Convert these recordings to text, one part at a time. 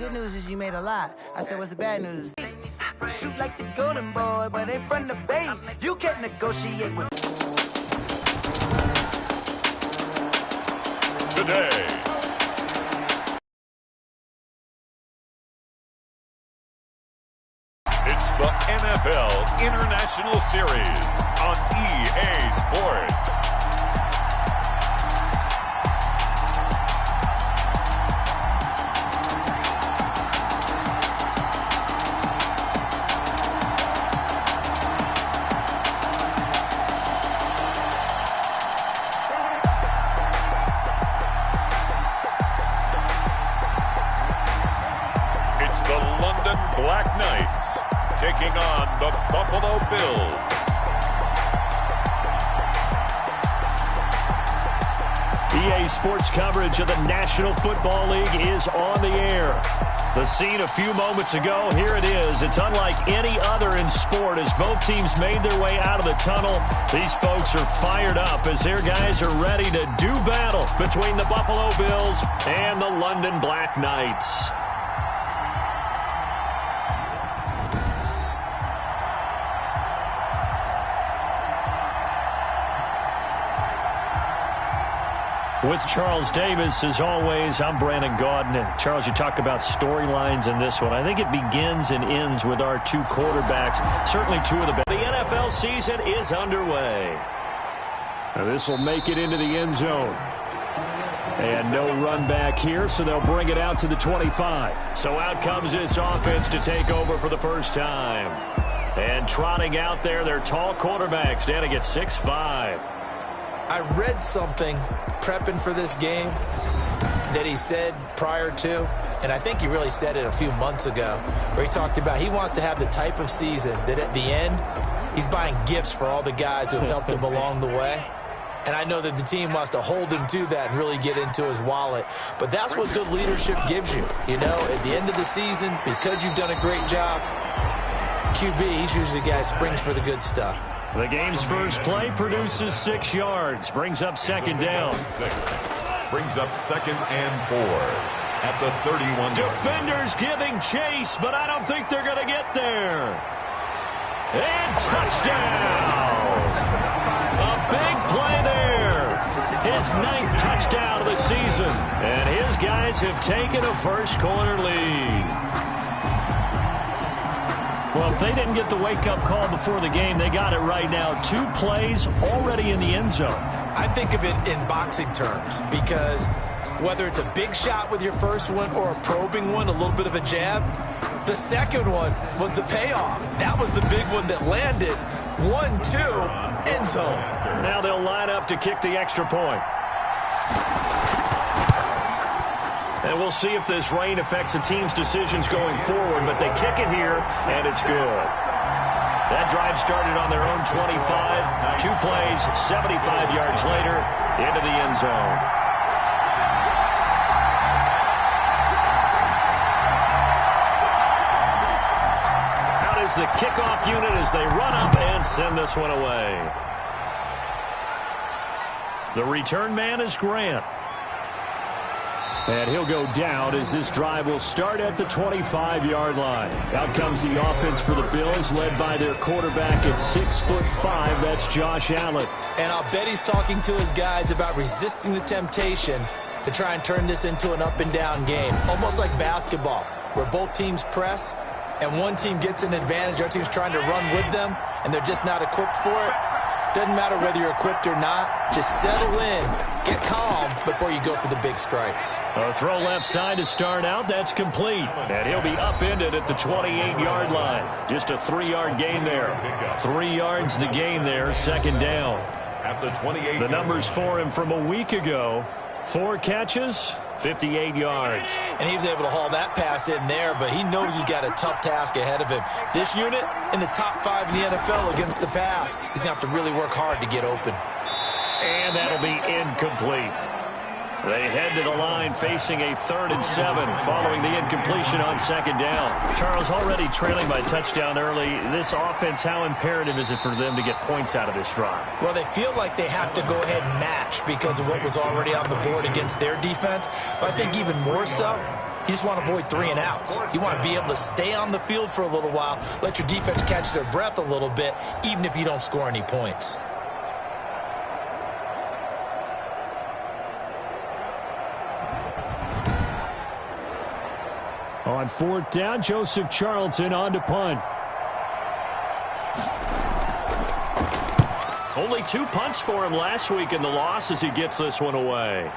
good news is you made a lot. I said, what's the bad news? Shoot like the golden boy, but ain't from the Bay. You can't negotiate with today. It's the NFL International Series on EA Sports. It's the London Black Knights taking on the Buffalo Bills. EA Sports coverage of the National Football League is on the air. The scene a few moments ago, here it is. It's unlike any other in sport as both teams made their way out of the tunnel. These folks are fired up as their guys are ready to do battle between the Buffalo Bills and the London Black Knights. With Charles Davis, as always, I'm Brandon Gaudin. Charles, you talk about storylines in this one. I think it begins and ends with our two quarterbacks, certainly two of the best. The NFL season is underway. Now this will make it into the end zone. And no run back here, so they'll bring it out to the 25. So out comes this offense to take over for the first time. And trotting out there, their tall quarterbacks standing at 6'5". I read something prepping for this game that he said prior to, and I think he really said it a few months ago, where he talked about he wants to have the type of season that at the end, he's buying gifts for all the guys who have helped him along the way. And I know that the team wants to hold him to that and really get into his wallet. But that's what good leadership gives you. You know, at the end of the season, because you've done a great job, QB, he's usually the guy who springs for the good stuff. The game's first play produces 6 yards. Brings up second down. Brings up 2nd and 4 at the 31. Defenders giving chase, but I don't think they're going to get there. And touchdown. A big play there. His 9th touchdown of the season. And his guys have taken a first quarter lead. Well, if they didn't get the wake-up call before the game, they got it right now. 2 plays already in the end zone. I think of it in boxing terms because whether it's a big shot with your first one or a probing one, a little bit of a jab, the second one was the payoff. That was the big one that landed. 1-2, end zone. Now they'll line up to kick the extra point. And we'll see if this rain affects the team's decisions going forward, but they kick it here, and it's good. That drive started on their own 25. 2 plays, 75 yards later, into the end zone. Out is the kickoff unit as they run up and send this one away. The return man is Grant. And he'll go down as this drive will start at the 25-yard line. Out comes the offense for the Bills, led by their quarterback at 6'5". That's Josh Allen. And I'll bet he's talking to his guys about resisting the temptation to try and turn this into an up-and-down game. Almost like basketball, where both teams press, and one team gets an advantage, the other team's trying to run with them, and they're just not equipped for it. Doesn't matter whether you're equipped or not. Just settle in, get calm before you go for the big strikes. A throw left side to start out. That's complete. And he'll be upended at the 28-yard line. Just a 3-yard gain there. 3 yards the gain there, second down. At the 28. The numbers for him from a week ago. 4 catches, 58 yards. And he was able to haul that pass in there, but he knows he's got a tough task ahead of him. This unit in the top 5 in the NFL against the pass. He's going to have to really work hard to get open. And that'll be incomplete. They head to the line facing a 3rd and 7 following the incompletion on second down. Charles, already trailing by touchdown early. This offense, how imperative is it for them to get points out of this drive? Well, they feel like they have to go ahead and match because of what was already on the board against their defense. But I think even more so, You just want to avoid 3 and outs. You want to be able to stay on the field for a little while, let your defense catch their breath a little bit, even if you don't score any points. On 4th down, Joseph Charlton on to punt. Only 2 punts for him last week in the loss as he gets this one away.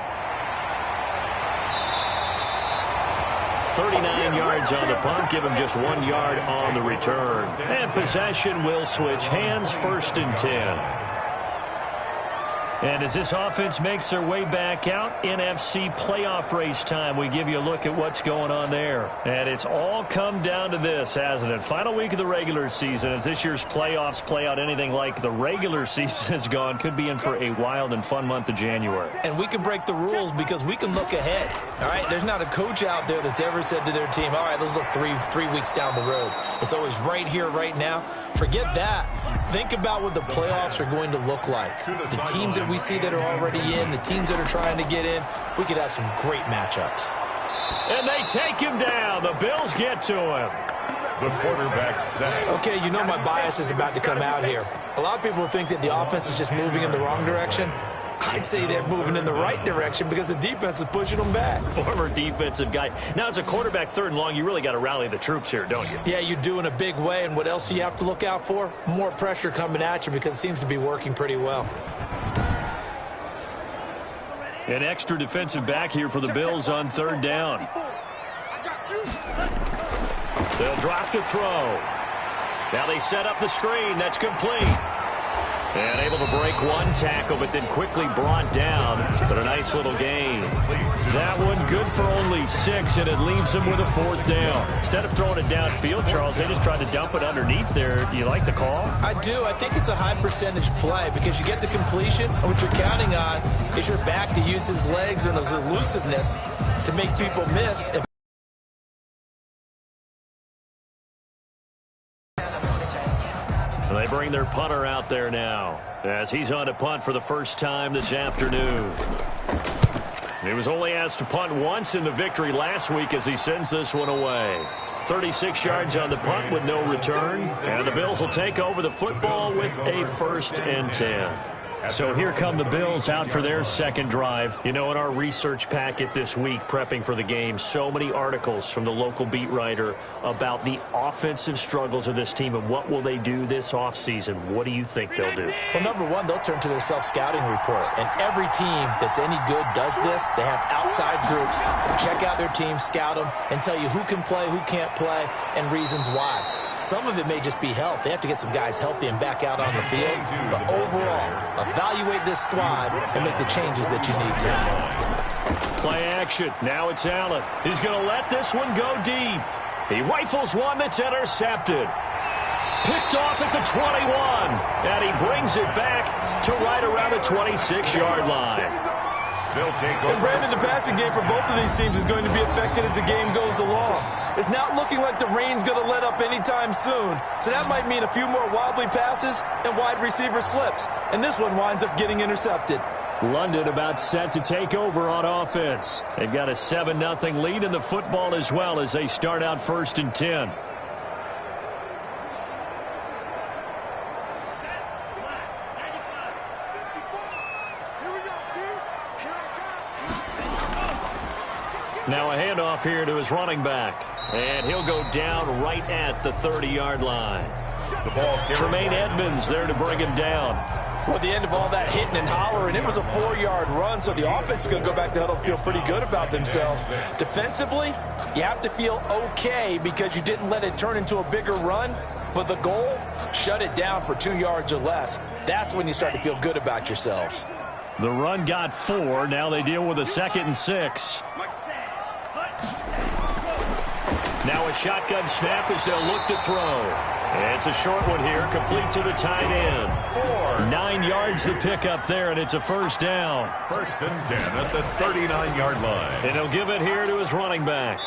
39 yards on the punt, give him just 1 yard on the return. And possession will switch hands, 1st and 10. And as this offense makes their way back out, NFC playoff race time, we give you a look at what's going on there. And it's all come down to this, hasn't it? Final week of the regular season, as this year's playoffs play out anything like the regular season has gone, could be in for a wild and fun month of January. And we can break the rules because we can look ahead. All right, there's not a coach out there that's ever said to their team, all right, let's look three weeks down the road. It's always right here, right now. Forget that. Think about what the playoffs are going to look like. The teams that we see that are already in, the teams that are trying to get in, we could have some great matchups. And they take him down. The Bills get to him. The quarterback sack. Okay, you know my bias is about to come out here. A lot of people think that the offense is just moving in the wrong direction. I'd say they're moving in the right direction because the defense is pushing them back. Former defensive guy. Now, as a quarterback 3rd and long, you really got to rally the troops here, don't you? Yeah, you do in a big way. And what else do you have to look out for? More pressure coming at you because it seems to be working pretty well. An extra defensive back here for the Bills on 3rd down. They'll drop to throw. Now they set up the screen. That's complete. And able to break 1 tackle, but then quickly brought down. But a nice little gain. That one good for only 6, and it leaves them with a 4th down. Instead of throwing it downfield, Charles, they just tried to dump it underneath there. You like the call? I do. I think it's a high percentage play because you get the completion, and what you're counting on is your back to use his legs and his elusiveness to make people miss. They bring their punter out there now as he's on to punt for the first time this afternoon. He was only asked to punt once in the victory last week as he sends this one away. 36 yards on the punt with no return. And the Bills will take over the football with a 1st and 10. So here come the Bills out for their 2nd drive. You know, in our research packet this week, prepping for the game, so many articles from the local beat writer about the offensive struggles of this team and what will they do this offseason. What do you think they'll do? Well, number one, they'll turn to their self-scouting report. And every team that's any good does this. They have outside groups. Check out their team, scout them, and tell you who can play, who can't play, and reasons why. Some of it may just be health. They have to get some guys healthy and back out on the field. But overall, evaluate this squad and make the changes that you need to. Play action. Now it's Allen. He's going to let this one go deep. He rifles one that's intercepted. Picked off at the 21. And he brings it back to right around the 26-yard line. And Brandon, the passing game for both of these teams is going to be affected as the game goes along. It's not looking like the rain's going to let up anytime soon. So that might mean a few more wobbly passes and wide receiver slips. And this one winds up getting intercepted. London about set to take over on offense. They've got a 7-0 lead in the football as well as they start out 1st and 10. Now a handoff here to his running back. And he'll go down right at the 30-yard line. Tremaine Edmonds there to bring him down. Well, at the end of all that hitting and hollering, it was a 4-yard run, so the offense is going to go back to huddle, feel pretty good about themselves. Defensively, you have to feel okay because you didn't let it turn into a bigger run, but the goal, shut it down for 2 yards or less. That's when you start to feel good about yourselves. The run got 4. Now they deal with a 2nd and 6. Now a shotgun snap as they'll look to throw. It's a short one here, complete to the tight end. 9 yards the pickup there, and it's a 1st down. 1st and 10 at the 39-yard line. And he'll give it here to his running back.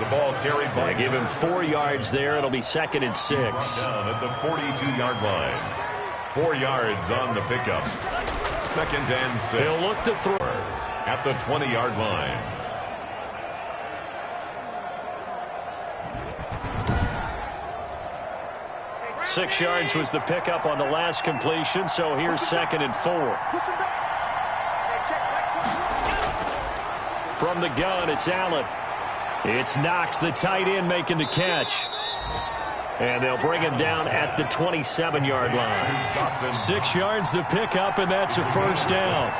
The ball carried by. They give him 4 yards there. It'll be 2nd and 6. Down at the 42-yard line. 4 yards on the pickup. 2nd and 6. He'll look to throw. At the 20-yard line. 6 yards was the pickup on the last completion, so here's 2nd and 4. From the gun, it's Allen. It's Knox, the tight end, making the catch. And they'll bring him down at the 27-yard line. 6 yards the pickup, and that's a first down.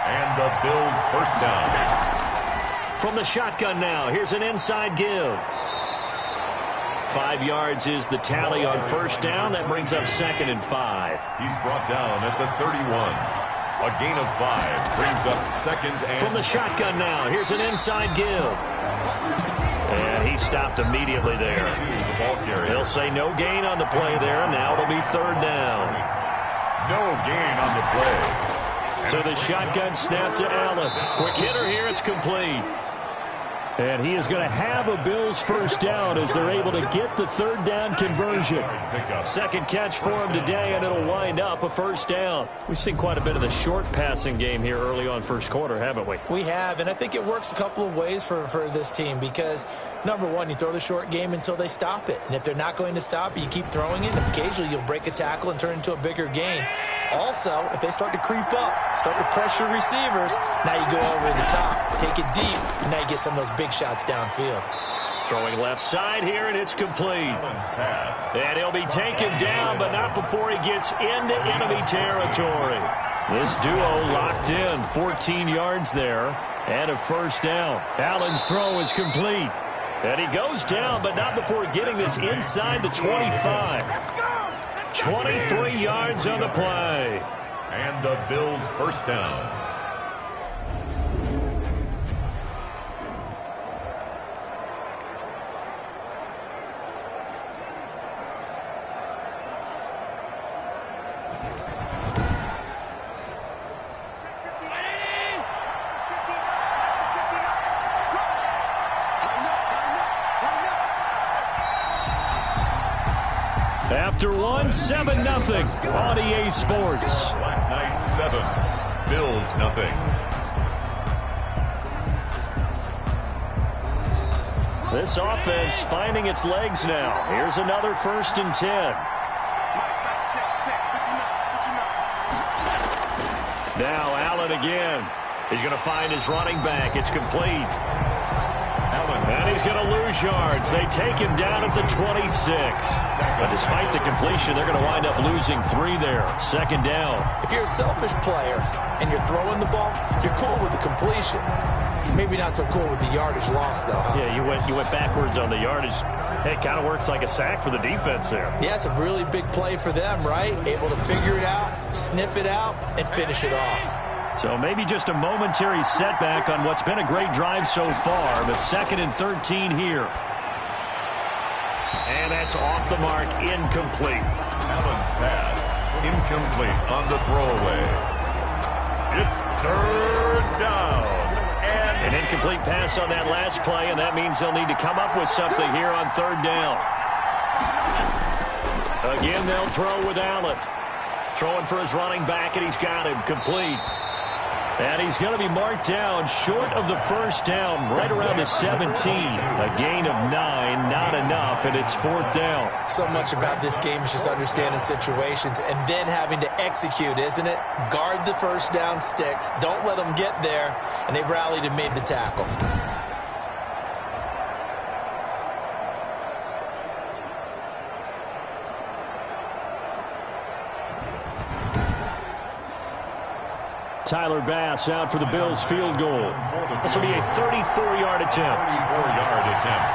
And the Bills first down. From the shotgun now, here's an inside give. 5 yards is the tally on first down. That brings up 2nd and 5. He's brought down at the 31. A gain of 5 brings up 2nd and... From the shotgun now, here's an inside give. And he stopped immediately there. They'll say no gain on the play there. Now it'll be 3rd down. No gain on the play. So the shotgun snap to Allen. Quick hitter here, it's complete. And he is going to have a Bills first down as they're able to get the 3rd down conversion. Second catch for him today, and it'll wind up a first down. We've seen quite a bit of the short passing game here early on first quarter, haven't we? We have, and I think it works a couple of ways for this team because, number one, you throw the short game until they stop it. And if they're not going to stop it, you keep throwing it. And occasionally you'll break a tackle and turn it into a bigger gain. Also, if they start to creep up, start to pressure receivers, now you go over the top, take it deep, and now you get some of those big shots downfield. Throwing left side here, and it's complete. And he'll be taken down, but not before he gets into enemy territory. This duo locked in, 14 yards there, and a first down. Allen's throw is complete. And he goes down, but not before getting this inside the 25. 23 yards on the play. And the Bills first down. After one, 7-0 on EA Sports. Black Knights 7, Bills 0. This offense finding its legs now. Here's another 1st and 10. Now Allen again. He's going to find his running back. It's complete. And he's going to lose yards. They take him down at the 26. But despite the completion, they're going to wind up losing 3 there. 2nd down. If you're a selfish player and you're throwing the ball, you're cool with the completion. Maybe not so cool with the yardage loss, though. Yeah, you went backwards on the yardage. Hey, it kind of works like a sack for the defense there. Yeah, it's a really big play for them, right? Able to figure it out, sniff it out, and finish it off. So maybe just a momentary setback on what's been a great drive so far, but 2nd and 13 here. And that's off the mark, incomplete. Allen's pass, incomplete on the throwaway. It's 3rd down. An incomplete pass on that last play, and that means they'll need to come up with something here on 3rd down. Again, they'll throw with Allen. Throwing for his running back, and he's got him complete. And he's going to be marked down short of the first down, right around the 17. A gain of 9, not enough, and it's 4th down. So much about this game is just understanding situations and then having to execute, isn't it? Guard the first down sticks. Don't let them get there. And they rallied and made the tackle. Tyler Bass out for the Bills field goal. This will be a 34-yard attempt. 34-yard attempt.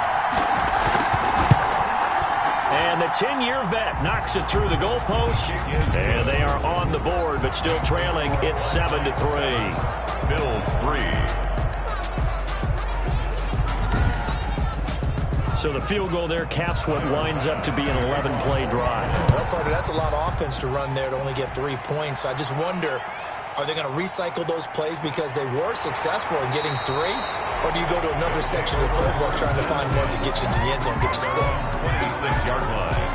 And the 10-year vet knocks it through the goalpost. And they are on the board, but still trailing. It's 7-3. Bills 3. So the field goal there caps what winds up to be an 11-play drive. Well, Carter, that's a lot of offense to run there to only get 3 points. I just wonder, are they going to recycle those plays because they were successful in getting 3? Or do you go to another section of the playbook trying to find ones that get you to the end zone, get you 6? 26-yard line.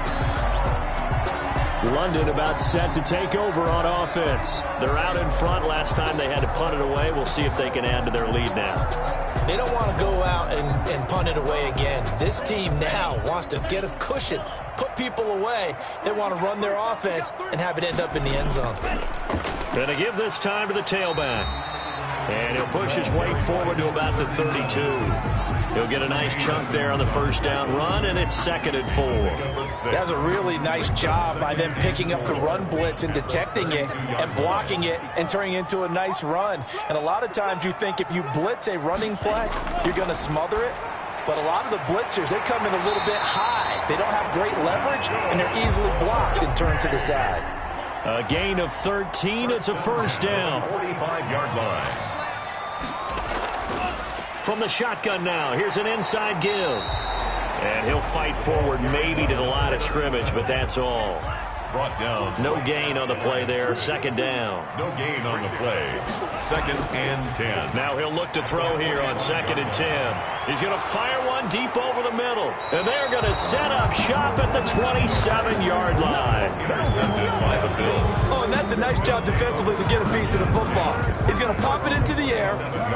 London about set to take over on offense. They're out in front. Last time they had to punt it away. We'll see if they can add to their lead now. They don't want to go out and punt it away again. This team now wants to get a cushion, put people away. They want to run their offense and have it end up in the end zone. Going to give this time to the tailback. And he'll push his way forward to about the 32. He'll get a nice chunk there on the first down run, and it's 2nd and 4. That's a really nice job by them picking up the run blitz and detecting it and blocking it and turning it into a nice run. And a lot of times you think if you blitz a running play, you're going to smother it. But a lot of the blitzers, they come in a little bit high. They don't have great leverage, and they're easily blocked and turned to the side. A gain of 13. It's a first down. 45-yard line. From the shotgun now, here's an inside give. And he'll fight forward maybe to the line of scrimmage, but that's all. Brought down. No gain on the play there. 2nd down. No gain on the play. 2nd and 10. Now he'll look to throw here on 2nd and 10. He's going to fire one deep over the middle. And they're going to set up shop at the 27-yard line. Intercepted by the Bills. Oh, and that's a nice job defensively to get a piece of the football. He's going to pop it into the air,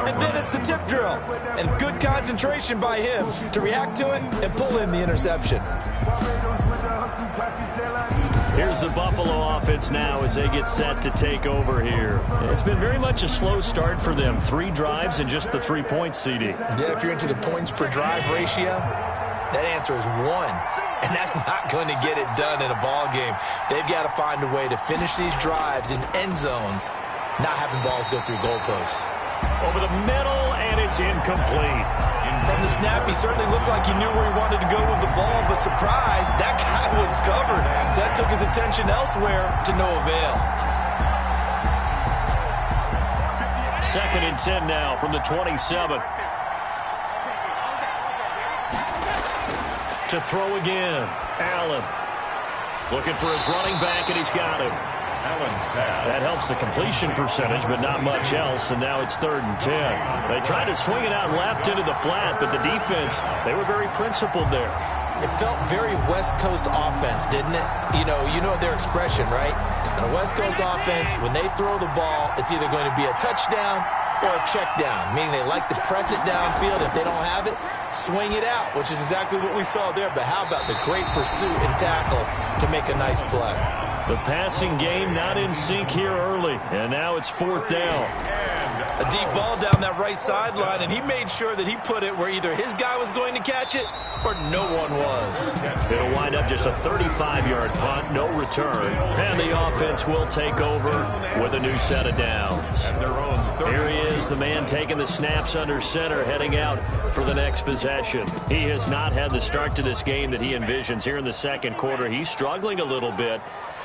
and then it's the tip drill. And good concentration by him to react to it and pull in the interception. Here's the Buffalo offense now as they get set to take over here. It's been very much a slow start for them. 3 drives and just the 3 points, CD. Yeah, if you're into the points per drive ratio, that answer is 1. And that's not going to get it done in a ball game. They've got to find a way to finish these drives in end zones, not having balls go through goalposts. Over the middle, and it's incomplete. From the snap, he certainly looked like he knew where he wanted to go with the ball, but surprise, that guy was covered. So that took his attention elsewhere to no avail. 2nd and 10 now from the 27. To throw again. Allen looking for his running back, and he's got him. Allen's pass. That helps the completion percentage, but not much else, and now it's 3rd and 10. They tried to swing it out left into the flat, but the defense, they were very principled there. It felt very West Coast offense, didn't it? You know their expression, right? In a West Coast offense, when they throw the ball, it's either going to be a touchdown or a check down, meaning they like to press it downfield. If they don't have it, swing it out, which is exactly what we saw there. But how about the great pursuit and tackle to make a nice play? The passing game not in sync here early, and now it's 4th down. A deep ball down that right sideline, and he made sure that he put it where either his guy was going to catch it or no one was. It'll wind up just a 35-yard punt, no return, and the offense will take over with a new set of downs. Here he is, the man taking the snaps under center, heading out for the next possession. He has not had the start to this game that he envisions here in the 2nd quarter. He's struggling a little bit.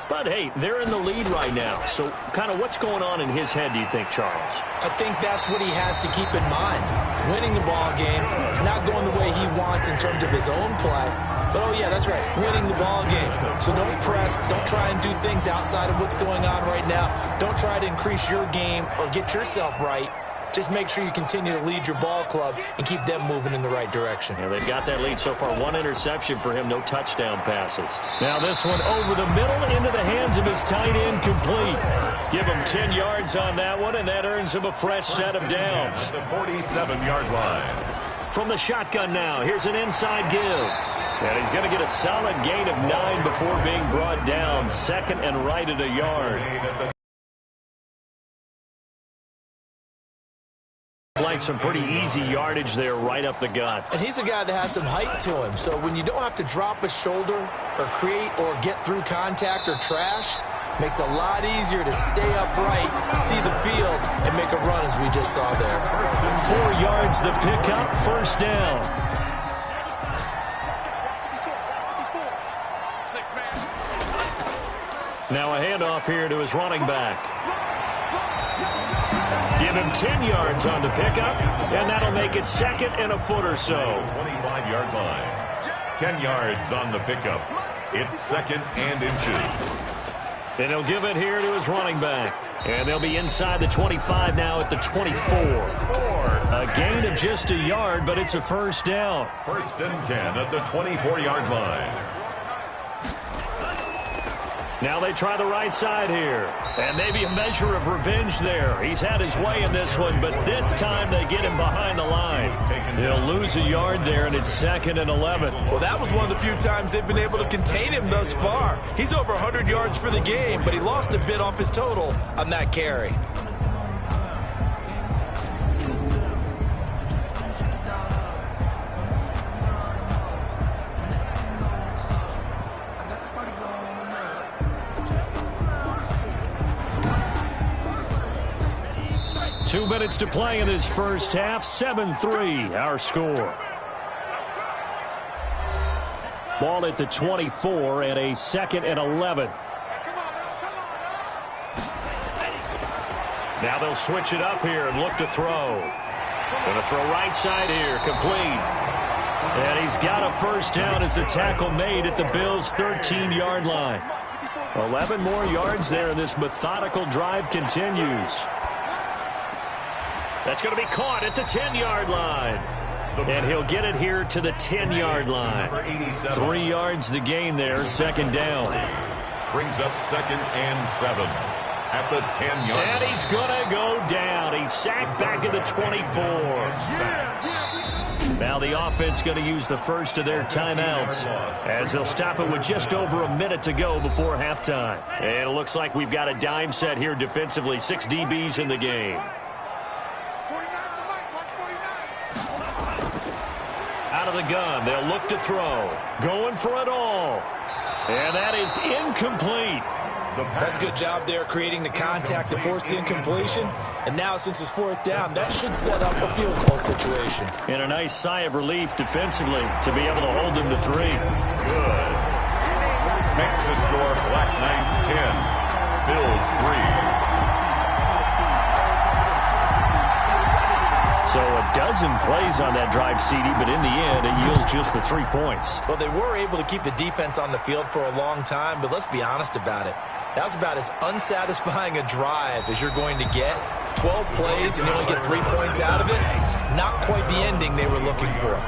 But, hey, they're in the lead right now. So kind of what's going on in his head, do you think, Charles? I think that's what he has to keep in mind. Winning the ball game is not going the way he wants in terms of his own play. But, oh, yeah, that's right, winning the ball game. So don't press. Don't try and do things outside of what's going on right now. Don't try to increase your game or get yourself right. Just make sure you continue to lead your ball club and keep them moving in the right direction. Yeah, they've got that lead so far. 1 interception for him, no touchdown passes. Now this one over the middle into the hands of his tight end, complete. Give him 10 yards on that one, and that earns him a fresh set of downs. At the 47-yard line. From the shotgun now, here's an inside give. And he's going to get a solid gain of 9 before being brought down. 2nd and right at a yard. Like some pretty easy yardage there right up the gut. And he's a guy that has some height to him. So when you don't have to drop a shoulder or create or get through contact or trash, makes it a lot easier to stay upright, see the field, and make a run as we just saw there. 4 yards the pickup, first down. Now a handoff here to his running back. Give him 10 yards on the pickup, and that'll make it 2nd and a foot or so. 25-yard line. 10 yards on the pickup. It's 2nd and inches. Then he'll give it here to his running back. And they'll be inside the 25 now at the 24. A gain of just a yard, but it's a first down. 1st and 10 at the 24-yard line. Now they try the right side here. And maybe a measure of revenge there. He's had his way in this one, but this time they get him behind the line. He'll lose a yard there, and it's 2nd and 11. Well, that was one of the few times they've been able to contain him thus far. He's over 100 yards for the game, but he lost a bit off his total on that carry. Two minutes to play in this first half. 7-3, our score. Ball at the 24 and a 2nd and 11. Now they'll switch it up here and look to throw. Going to throw right side here, complete. And he's got a first down as the tackle made at the Bills' 13-yard line. 11 more yards there, and this methodical drive continues. That's going to be caught at the 10-yard line. And he'll get it here to the 10-yard line. 3 yards the gain there, 2nd down. Brings up 2nd and 7 at the 10-yard line. And he's going to go down. He's sacked back at the 24. Now the offense going to use the first of their timeouts as they'll stop it with just over a minute to go before halftime. And it looks like we've got a dime set here defensively. 6 DBs in the game. Out of the gun, they'll look to throw. Going for it all. And that is incomplete. That's a good job there creating the contact to force the incompletion. And now since it's 4th down, that should set up a field goal situation. And a nice sigh of relief defensively to be able to hold them to 3. Good. Makes the score Black Knights 10, Bills 3. So a dozen plays on that drive, CD, but in the end, it yields just the 3 points. Well, they were able to keep the defense on the field for a long time, but let's be honest about it. That was about as unsatisfying a drive as you're going to get. 12 plays and you only get 3 points out of it. Not quite the ending they were looking for.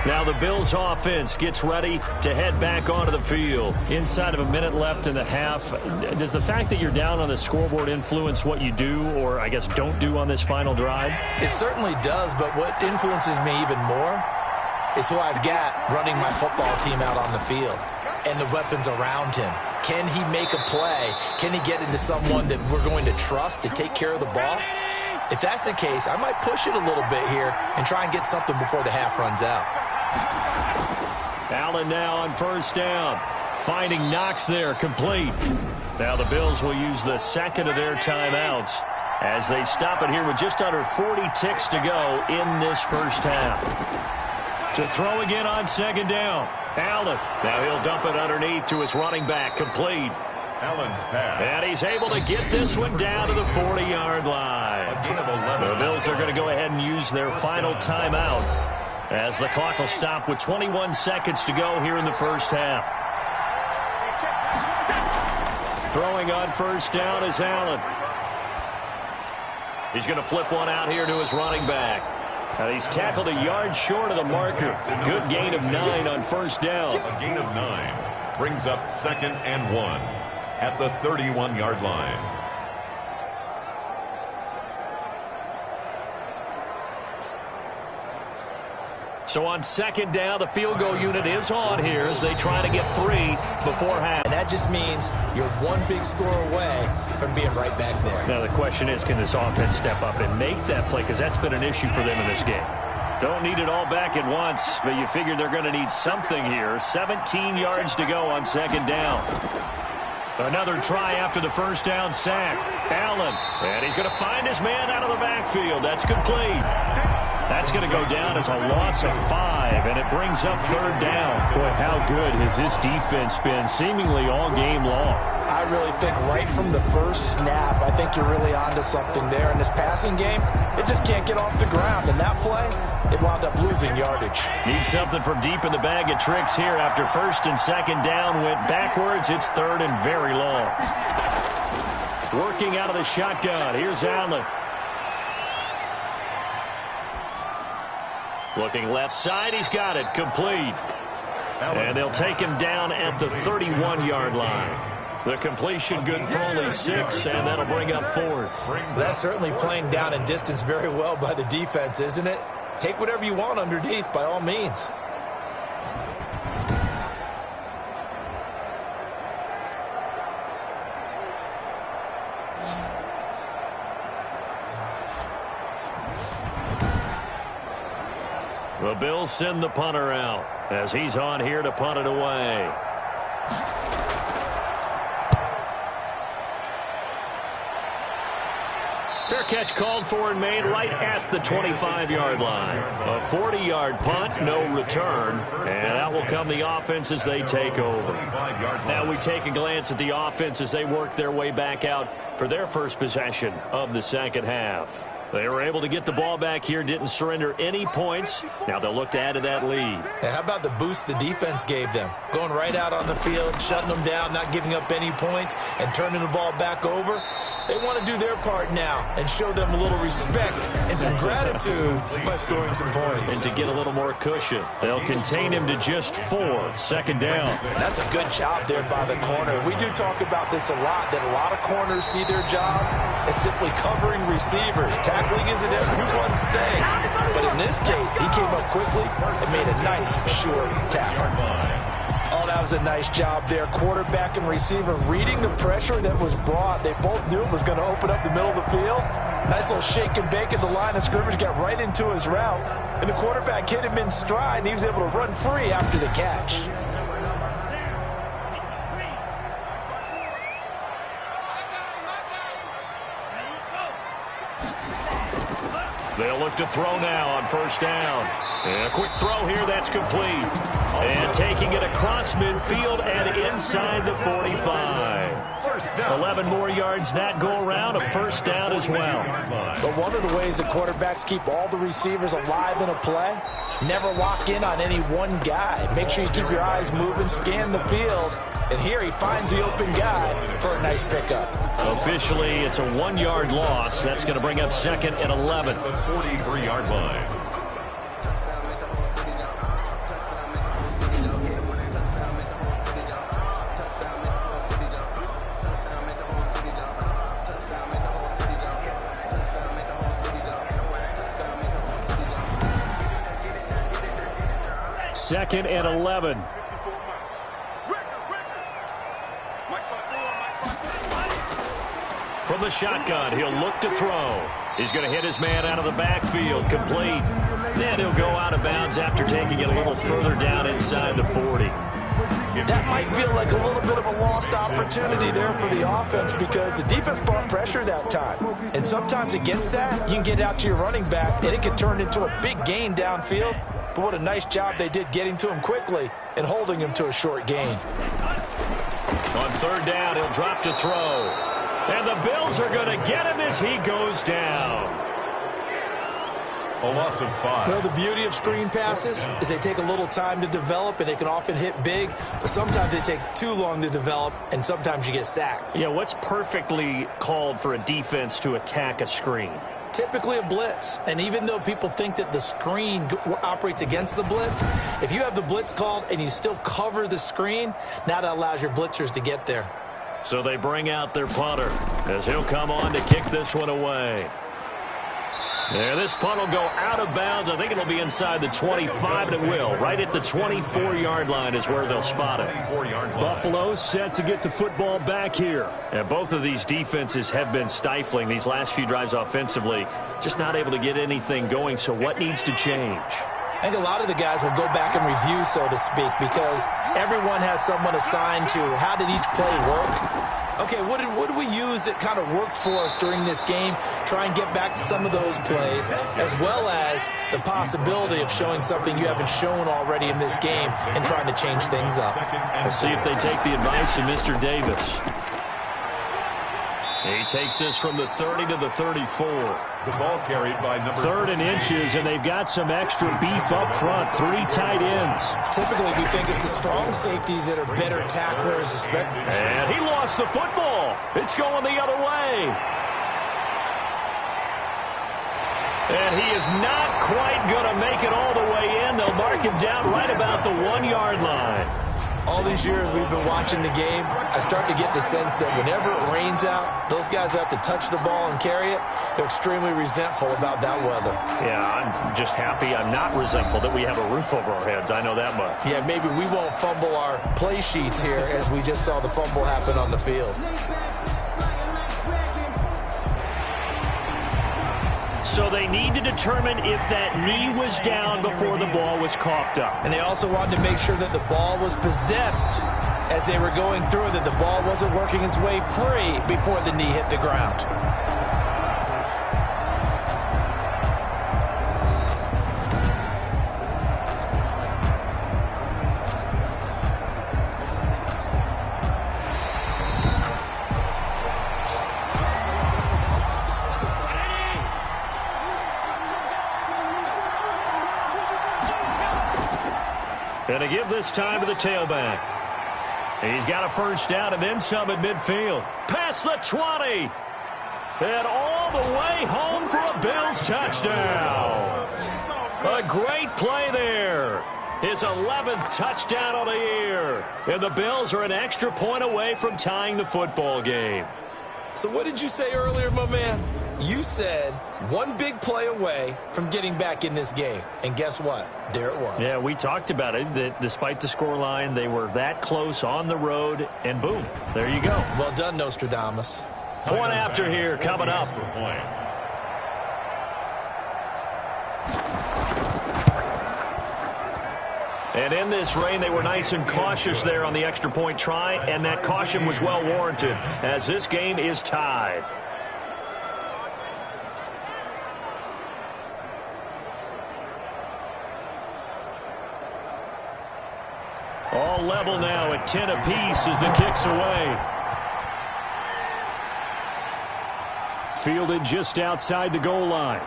Now the Bills offense gets ready to head back onto the field. Inside of a minute left in the half, does the fact that you're down on the scoreboard influence what you do or, I guess, don't do on this final drive? It certainly does, but what influences me even more is who I've got running my football team out on the field and the weapons around him. Can he make a play? Can he get into someone that we're going to trust to take care of the ball? If that's the case, I might push it a little bit here and try and get something before the half runs out. Allen now on first down. Finding Knox there, complete. Now the Bills will use the 2nd of their timeouts as they stop it here with just under 40 ticks to go in this first half. To throw again on 2nd down. Allen. Now he'll dump it underneath to his running back, complete. Allen's pass. And he's able to get this one down to the 40-yard line. The Bills are going to go ahead and use their final timeout as the clock will stop with 21 seconds to go here in the first half. Throwing on first down is Allen. He's going to flip one out here to his running back. Now he's tackled a yard short of the marker. Good gain of 9 on first down. A gain of 9 brings up 2nd and 1 at the 31-yard line. So on 2nd down, the field goal unit is on here as they try to get 3 before half. And that just means you're one big score away from being right back there. Now the question is, can this offense step up and make that play? Because that's been an issue for them in this game. Don't need it all back at once, but you figure they're going to need something here. 17 yards to go on 2nd down. Another try after the first down sack. Allen, and he's going to find his man out of the backfield. That's complete. That's going to go down as a loss of 5, and it brings up 3rd down. Boy, how good has this defense been seemingly all game long? I really think right from the first snap, I think you're really onto something there. In this passing game, it just can't get off the ground. And that play, it wound up losing yardage. Need something from deep in the bag of tricks here. After 1st and 2nd down went backwards, it's 3rd and very long. Working out of the shotgun, here's Allen. Looking left side, he's got it, complete. And they'll take him down at the 31-yard line. The completion good for only 6, and that'll bring up 4th. That's certainly playing down and distance very well by the defense, isn't it? Take whatever you want underneath, by all means. The Bills send the punter out as he's on here to punt it away. Fair catch called for and made right at the 25-yard line. A 40-yard punt, no return, and out will come the offense as they take over. Now we take a glance at the offense as they work their way back out for their first possession of the second half. They were able to get the ball back here, didn't surrender any points. Now they'll look to add to that lead. How about the boost the defense gave them? Going right out on the field, shutting them down, not giving up any points, and turning the ball back over. They want to do their part now and show them a little respect and some gratitude by scoring some points. And to get a little more cushion, they'll contain him to just 4. Second down. That's a good job there by the corner. We do talk about this a lot, that a lot of corners see their job as simply covering receivers. Tackling isn't everyone's thing. But in this case, he came up quickly and made a nice, short tackle. Oh, that was a nice job there. Quarterback and receiver reading the pressure that was brought. They both knew it was going to open up the middle of the field. Nice little shake and bake at the line of scrimmage, got right into his route. And the quarterback hit him in stride, and he was able to run free after the catch. They'll look to throw now on first down. And a quick throw here, that's complete. And taking it across midfield and inside the 45. 11 more yards that go around, a first down as well. But one of the ways that quarterbacks keep all the receivers alive in a play, never lock in on any one guy. Make sure you keep your eyes moving, scan the field. And here he finds the open guy for a nice pickup. Officially, it's a 1-yard loss. That's going to bring up 2nd and 11. The 43-yard line. Second and 11. From the shotgun, he'll look to throw. He's going to hit his man out of the backfield, complete. Then he'll go out of bounds after taking it a little further down inside the 40. That might feel like a little bit of a lost opportunity there for the offense because the defense brought pressure that time. And sometimes against that, you can get out to your running back, and it can turn into a big gain downfield. But what a nice job they did getting to him quickly and holding him to a short gain. On third down, he'll drop to throw. And the Bills are going to get him as he goes down. A loss of 5. Well, the beauty of screen passes is they take a little time to develop, and they can often hit big, but sometimes they take too long to develop, and sometimes you get sacked. Yeah, what's perfectly called for a defense to attack a screen? Typically a blitz, and even though people think that the screen operates against the blitz, if you have the blitz called and you still cover the screen, now that allows your blitzers to get there. So they bring out their punter as he'll come on to kick this one away. There, this punt will go out of bounds. I think it'll be inside the 25, and it will. Right at the 24-yard line is where they'll spot it. Buffalo set to get the football back here. And both of these defenses have been stifling these last few drives offensively. Just not able to get anything going, so what needs to change? I think a lot of the guys will go back and review, so to speak, because everyone has someone assigned to how did each play work. Okay, what did we use that kind of worked for us during this game? Try and get back to some of those plays, as well as the possibility of showing something you haven't shown already in this game and trying to change things up. We'll see if they take the advice of Mr. Davis. He takes this from the 30 to the 34. The ball carried by number 3rd and inches, and they've got some extra beef up front. 3 tight ends. Typically, we think it's the strong safeties that are better tacklers. And he lost the football. It's going the other way. And he is is not quite going to make it all the way in. They'll mark him down right about the 1-yard line. All these years we've been watching the game, I start to get the sense that whenever it rains out, those guys who have to touch the ball and carry it, they're extremely resentful about that weather. Yeah, I'm just happy I'm not resentful that we have a roof over our heads. I know that much. Yeah, maybe we won't fumble our play sheets here as we just saw the fumble happen on the field. So they need to determine if that knee was down before the ball was coughed up. And they also wanted to make sure that the ball was possessed as they were going through, that the ball wasn't working its way free before the knee hit the ground. And to give this time to the tailback. He's got a first down and then some at midfield. Past the 20. And all the way home for a Bills touchdown. A great play there. His 11th touchdown of the year. And the Bills are an extra point away from tying the football game. So what did you say earlier, my man? You said one big play away from getting back in this game. And guess what? There it was. Yeah, we talked about it, that despite the scoreline, they were that close on the road, and boom, there you go. Well done, Nostradamus. Point after here coming up. And in this rain, they were nice and cautious there on the extra point try, and that caution was well warranted as this game is tied. All level now at 10 apiece as the kick's away. Fielded just outside the goal line.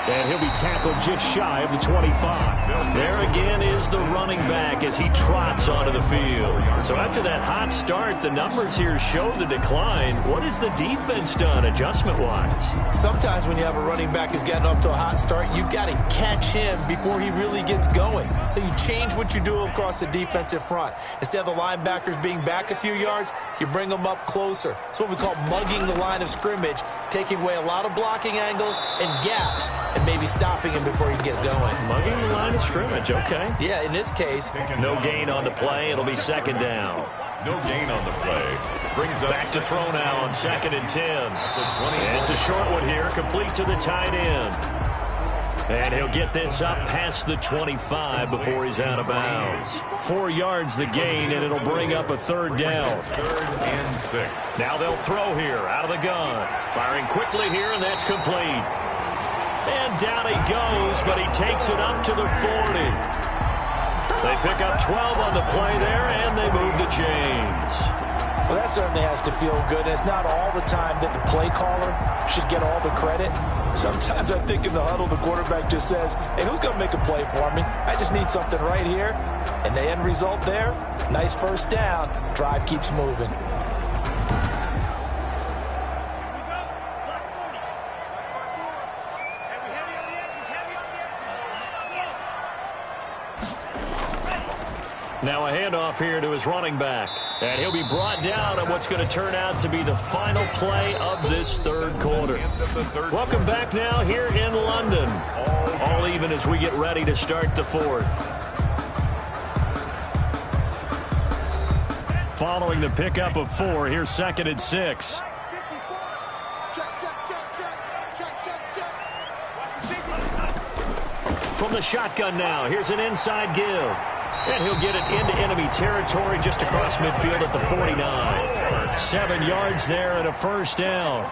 And he'll be tackled just shy of the 25. There again is the running back as he trots onto the field. So after that hot start, the numbers here show the decline. What has the defense done adjustment-wise? Sometimes when you have a running back who's gotten off to a hot start, you've got to catch him before he really gets going. So you change what you do across the defensive front. Instead of the linebackers being back a few yards, you bring them up closer. It's what we call mugging the line of scrimmage, taking away a lot of blocking angles and gaps, and maybe stopping him before he gets going. Mugging the line of scrimmage, okay. Yeah, in this case. No gain on the play. It'll be second down. No gain on the play. Brings up back to throw now on 2nd and 10. It's a short one here, complete to the tight end. And he'll get this up past the 25 before he's out of bounds. 4 yards the gain, and it'll bring up a third down. 3rd and 6. Now they'll throw here, out of the gun. Firing quickly here, and that's complete. And down he goes, but he takes it up to the 40. They pick up 12 on the play there, and they move the chains. Well, that certainly has to feel good. And it's not all the time that the play caller should get all the credit. Sometimes I think in the huddle, the quarterback just says, hey, who's going to make a play for me? I just need something right here. And the end result there, nice first down. Drive keeps moving. Now a handoff here to his running back. And he'll be brought down on what's going to turn out to be the final play of this third quarter. Welcome back now here in London. All even as we get ready to start the fourth. Following the pickup of 4, here's 2nd and 6. From the shotgun now, here's an inside give. And he'll get it into enemy territory just across midfield at the 49. 7 yards there and a first down.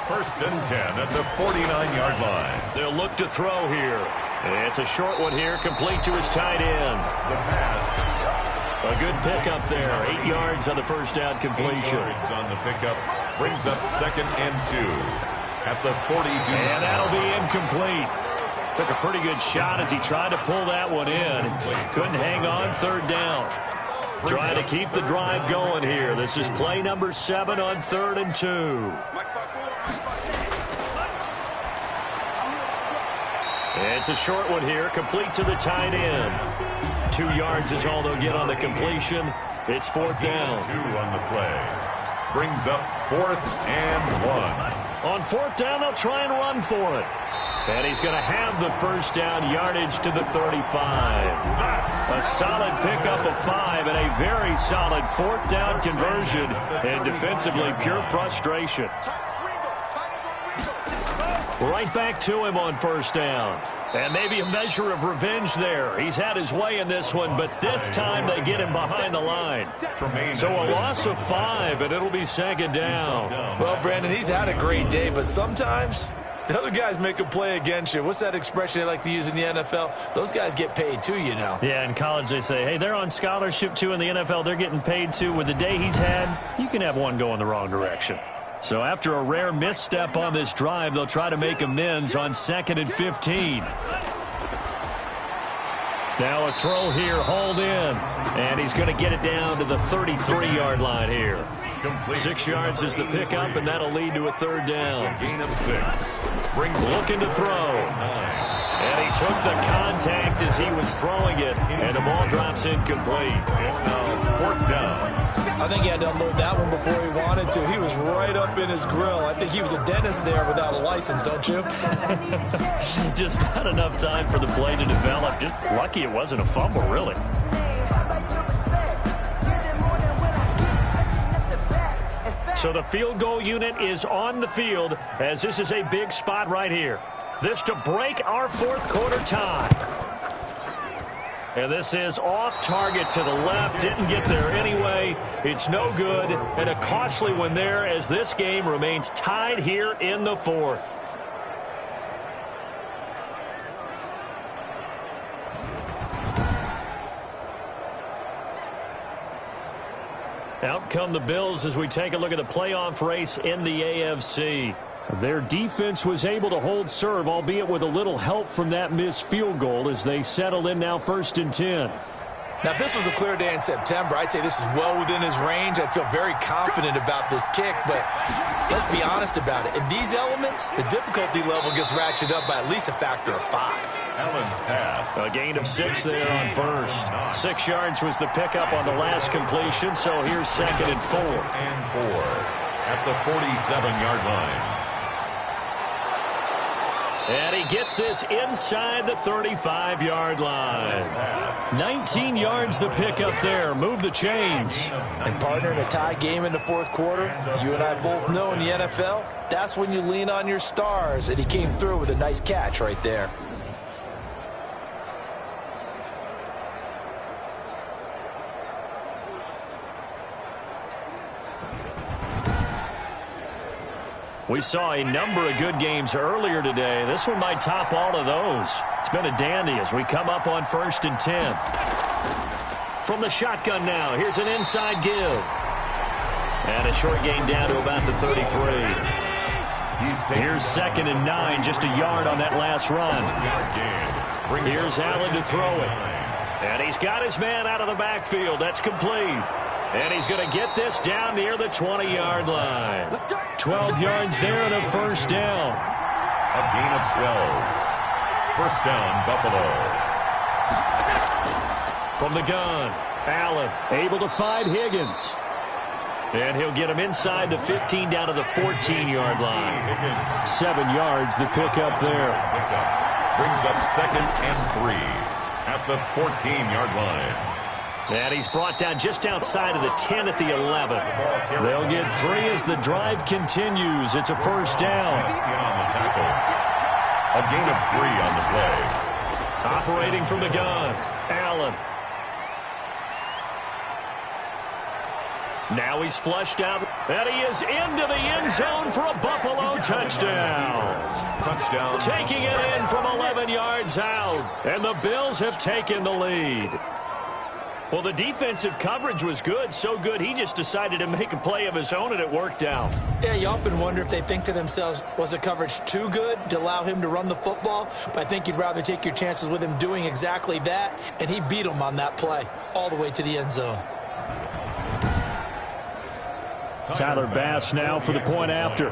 1st and 10 at the 49-yard line. They'll look to throw here. And it's a short one here, complete to his tight end. The pass. A good pickup there. 8 yards on the first down completion. 8 yards on the pickup. Brings up 2nd and 2 at the 42. And that'll be incomplete. Took a pretty good shot as he tried to pull that one in. Couldn't hang on, 3rd down. Trying to keep the drive going here. This is play number 7 on 3rd and 2. It's a short one here, complete to the tight end. 2 yards is all they'll get on the completion. It's 4th down. 2 on the play. Brings up 4th and 1. On 4th down, they'll try and run for it. And he's going to have the first down, yardage to the 35. A solid pickup of 5 and a very solid 4th down conversion. And defensively, pure frustration. Right back to him on 1st down. And maybe a measure of revenge there. He's had his way in this one, but this time they get him behind the line. So a loss of 5, and it'll be 2nd down. Well, Brandon, he's had a great day, but sometimes the other guys make a play against you. What's that expression they like to use in the NFL? Those guys get paid too, you know. Yeah, in college they say, hey, they're on scholarship too. In the NFL, they're getting paid too. With the day he's had, you can have one go in the wrong direction. So after a rare misstep on this drive, they'll try to make amends on 2nd and 15. Now a throw here, hauled in. And he's going to get it down to the 33-yard line here. 6 yards is the pickup, and that'll lead to a 3rd down. Gain of 6. Looking to throw. And he took the contact as he was throwing it, and the ball drops incomplete. It's now 4th down. I think he had to unload that one before he wanted to. He was right up in his grill. I think he was a dentist there without a license, don't you? Just not enough time for the play to develop. Just lucky it wasn't a fumble, really. So the field goal unit is on the field as this is a big spot right here. This to break our 4th quarter tie. And this is off target to the left. Didn't get there anyway. It's no good. And a costly one there as this game remains tied here in the 4th. Out come the Bills as we take a look at the playoff race in the AFC. Their defense was able to hold serve, albeit with a little help from that missed field goal as they settle in now 1st and 10. Now, if this was a clear day in September, I'd say this is well within his range. I'd feel very confident about this kick, but let's be honest about it. In these elements, the difficulty level gets ratcheted up by at least a factor of 5. Allen's pass. A gain of 6 there on 1st. 6 yards was the pickup on the last completion, so here's 2nd and 4. And 4 at the 47-yard line. And he gets this inside the 35-yard line. 19 yards the pickup there. Move the chains. And partner, in a tie game in the 4th quarter, you and I both know in the NFL, that's when you lean on your stars. And he came through with a nice catch right there. We saw a number of good games earlier today. This one might top all of those. It's been a dandy as we come up on 1st and 10. From the shotgun now, here's an inside give. And a short gain down to about the 33. Here's 2nd and 9, just a yard on that last run. Here's Allen to throw it. And he's got his man out of the backfield. That's complete. And he's going to get this down near the 20-yard line. 12 yards there and a 1st down. A gain of 12. 1st down, Buffalo. From the gun, Allen able to find Higgins. And he'll get him inside the 15 down to the 14-yard line. 7 yards the pickup there. Brings up 2nd and 3 at the 14-yard line. And he's brought down just outside of the 10 at the 11. They'll get 3 as the drive continues. It's a 1st down. On the tackle. A gain of 3 on the play. Operating from the gun, Allen. Now he's flushed out, and he is into the end zone for a Buffalo touchdown. Touchdown. Taking it in from 11 yards out, and the Bills have taken the lead. Well, the defensive coverage was good, so good he just decided to make a play of his own, and it worked out. Yeah, you often wonder if they think to themselves, was the coverage too good to allow him to run the football? But I think you'd rather take your chances with him doing exactly that, and he beat him on that play all the way to the end zone. Tyler Bass now for the point after.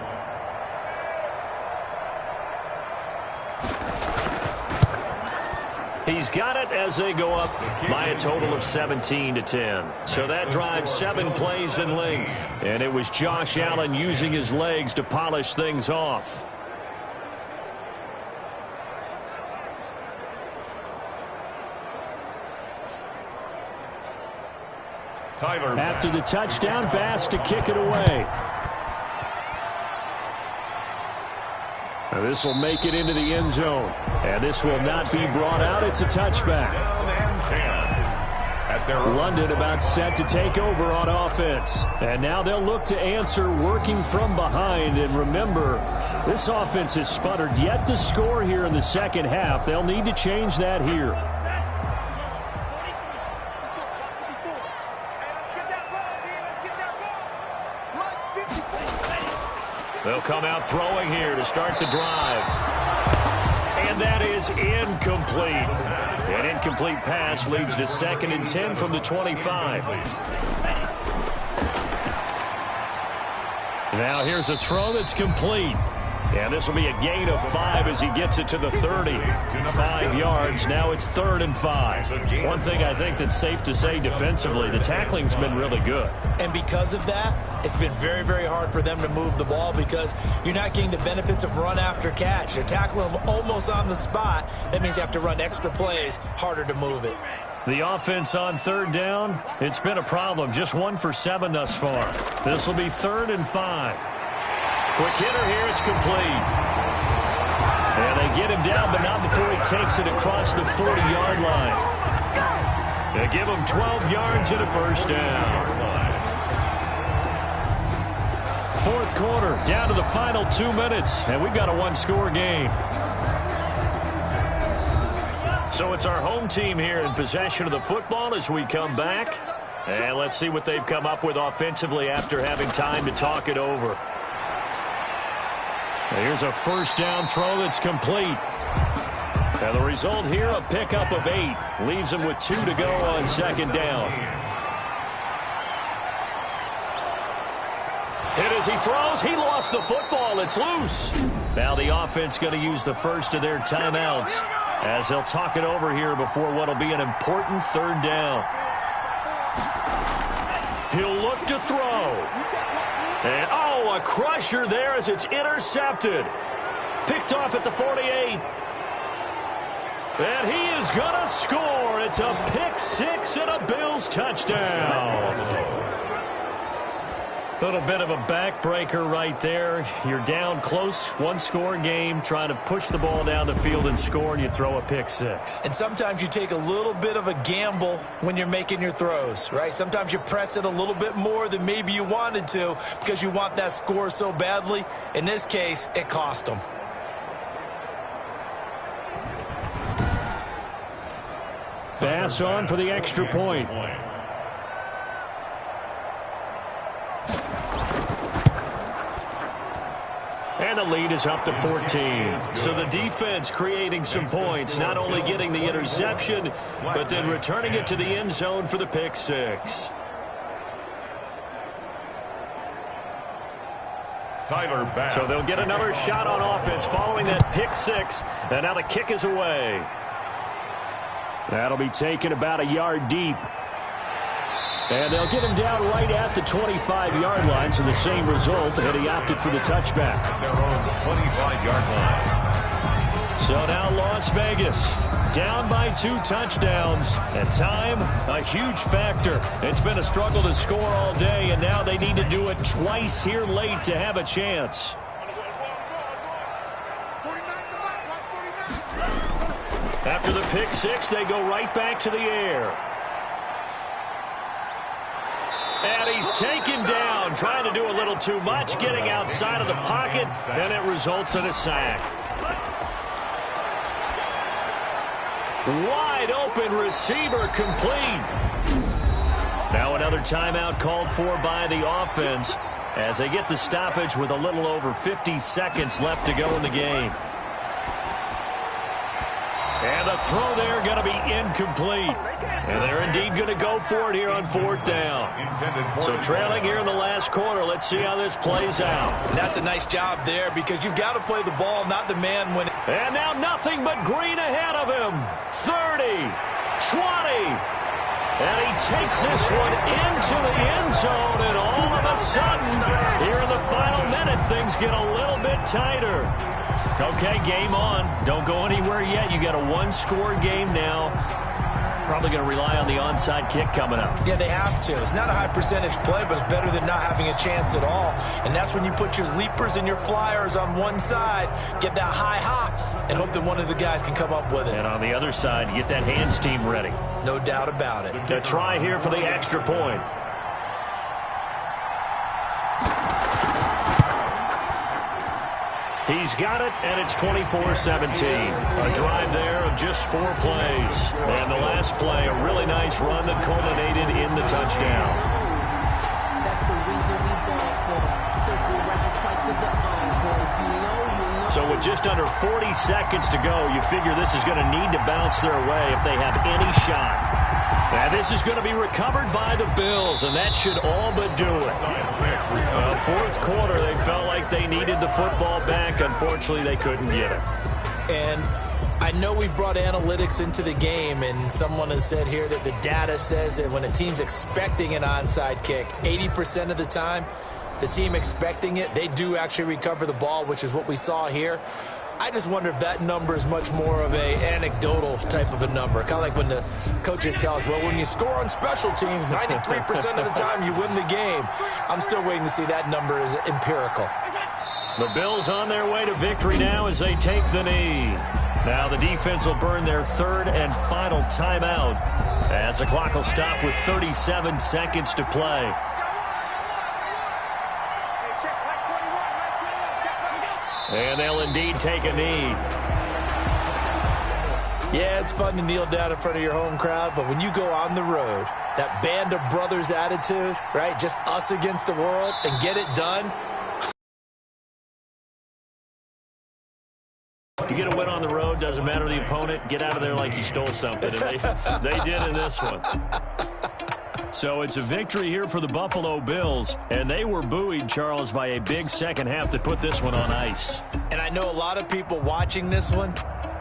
He's got it as they go up by a total of 17-10. So that drives 7 plays in length. And it was Josh Allen using his legs to polish things off. After the touchdown, Bass to kick it away. Now this will make it into the end zone. And this will not be brought out. It's a touchback. London about set to take over on offense. And now they'll look to answer working from behind. And remember, this offense has sputtered yet to score here in the second half. They'll need to change that here. They'll come out throwing here to start the drive. And that is incomplete. An incomplete pass leads to 2nd and 10 from the 25. Now here's a throw that's complete. And this will be a gain of 5 as he gets it to the 30. 5 yards. Now it's 3rd and 5. One thing I think that's safe to say defensively, the tackling's been really good. And because of that, it's been very, very hard for them to move the ball because you're not getting the benefits of run after catch. They're tackling them almost on the spot. That means you have to run extra plays, harder to move it. The offense on 3rd down, it's been a problem. Just 1 for 7 thus far. This will be 3rd and 5. Quick hitter here, it's complete. And they get him down, but not before he takes it across the 40-yard line. They give him 12 yards and a first down. 4th quarter, down to the final 2 minutes, and we've got a 1-score game. So it's our home team here in possession of the football as we come back. And let's see what they've come up with offensively after having time to talk it over. Here's a first down throw that's complete. And the result here, a pickup of 8. Leaves him with 2 to go on 2nd down. Hit as he throws. He lost the football. It's loose. Now the offense going to use the first of their timeouts as they'll talk it over here before what will be an important 3rd down. He'll look to throw. And, a crusher there as it's intercepted. Picked off at the 48. And he is going to score. It's a pick 6 and a Bills touchdown. A little bit of a backbreaker right there. You're down close, 1-score game, trying to push the ball down the field and score, and you throw a pick 6. And sometimes you take a little bit of a gamble when you're making your throws, right? Sometimes you press it a little bit more than maybe you wanted to because you want that score so badly. In this case, it cost them. Bass on for the extra point. And the lead is up to 14. So the defense creating some points, not only getting the interception, but then returning it to the end zone for the pick 6. Tyler Bass. So they'll get another shot on offense following that pick 6. And now the kick is away. That'll be taken about a yard deep. And they'll get him down right at the 25-yard line, so the same result, and he opted for the touchback. Their own 25-yard line. So now Las Vegas down by 2 touchdowns, and time, a huge factor. It's been a struggle to score all day, and now they need to do it twice here late to have a chance. After the pick 6, they go right back to the air. And he's taken down, trying to do a little too much, getting outside of the pocket, and it results in a sack. Wide open receiver complete. Now another timeout called for by the offense as they get the stoppage with a little over 50 seconds left to go in the game. And the throw there going to to be incomplete. And they're indeed going to go for it here on 4th down. So trailing here in the last quarter. Let's see how this plays out. And that's a nice job there because you've got to play the ball, not the man when... And now nothing but green ahead of him. 30, 20. And he takes this one into the end zone. And all of a sudden, here in the final minute, things get a little bit tighter. Okay, game on. Don't go anywhere yet. You got a one-score game now. Probably going to rely on the onside kick coming up. Yeah, they have to. It's not a high-percentage play, but it's better than not having a chance at all. And that's when you put your leapers and your flyers on one side, get that high hop, and hope that one of the guys can come up with it. And on the other side, you get that hands team ready. No doubt about it. A try here for the extra point. He's got it, and it's 24-17. A drive there of just 4 plays. And the last play, a really nice run that culminated in the touchdown. That's the reason we ball for. Circle around twice with the encore. If you know. So with just under 40 seconds to go, you figure this is going to need to bounce their way if they have any shot. And this is going to be recovered by the Bills, and that should all but do it. Fourth quarter, they felt like they needed the football back. Unfortunately, they couldn't get it. And I know we brought analytics into the game, and someone has said here that the data says that when a team's expecting an onside kick, 80% of the time, the team expecting it, they do actually recover the ball, which is what we saw here. I just wonder if that number is much more of a anecdotal type of a number. Kind of like when the coaches tell us, well, when you score on special teams, 93% of the time you win the game. I'm still waiting to see that number is empirical. The Bills on their way to victory now as they take the knee. Now the defense will burn their 3rd and final timeout as the clock will stop with 37 seconds to play. And they'll indeed take a knee. Yeah, it's fun to kneel down in front of your home crowd, but when you go on the road, that band of brothers attitude, right, just us against the world, and get it done. You get a win on the road, doesn't matter the opponent, get out of there like you stole something. And they did in this one. So it's a victory here for the Buffalo Bills, and they were buoyed, Charles, by a big second half to put this one on ice. And I know a lot of people watching this one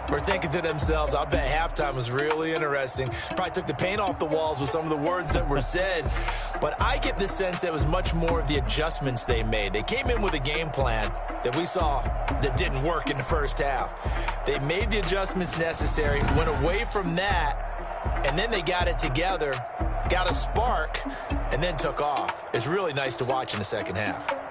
were thinking to themselves, I'll bet halftime was really interesting. Probably took the paint off the walls with some of the words that were said. But I get the sense that it was much more of the adjustments they made. They came in with a game plan that we saw that didn't work in the first half. They made the adjustments necessary, went away from that, and then they got it together, got a spark, and then took off. It's really nice to watch in the second half.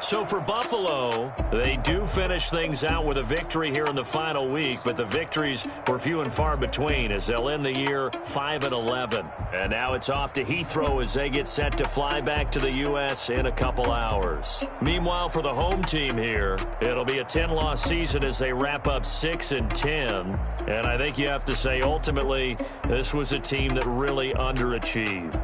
So for Buffalo, they do finish things out with a victory here in the final week, but the victories were few and far between as they'll end the year 5-11. And now it's off to Heathrow as they get set to fly back to the U.S. in a couple hours. Meanwhile, for the home team here, it'll be a 10-loss season as they wrap up 6-10. And I think you have to say, ultimately, this was a team that really underachieved.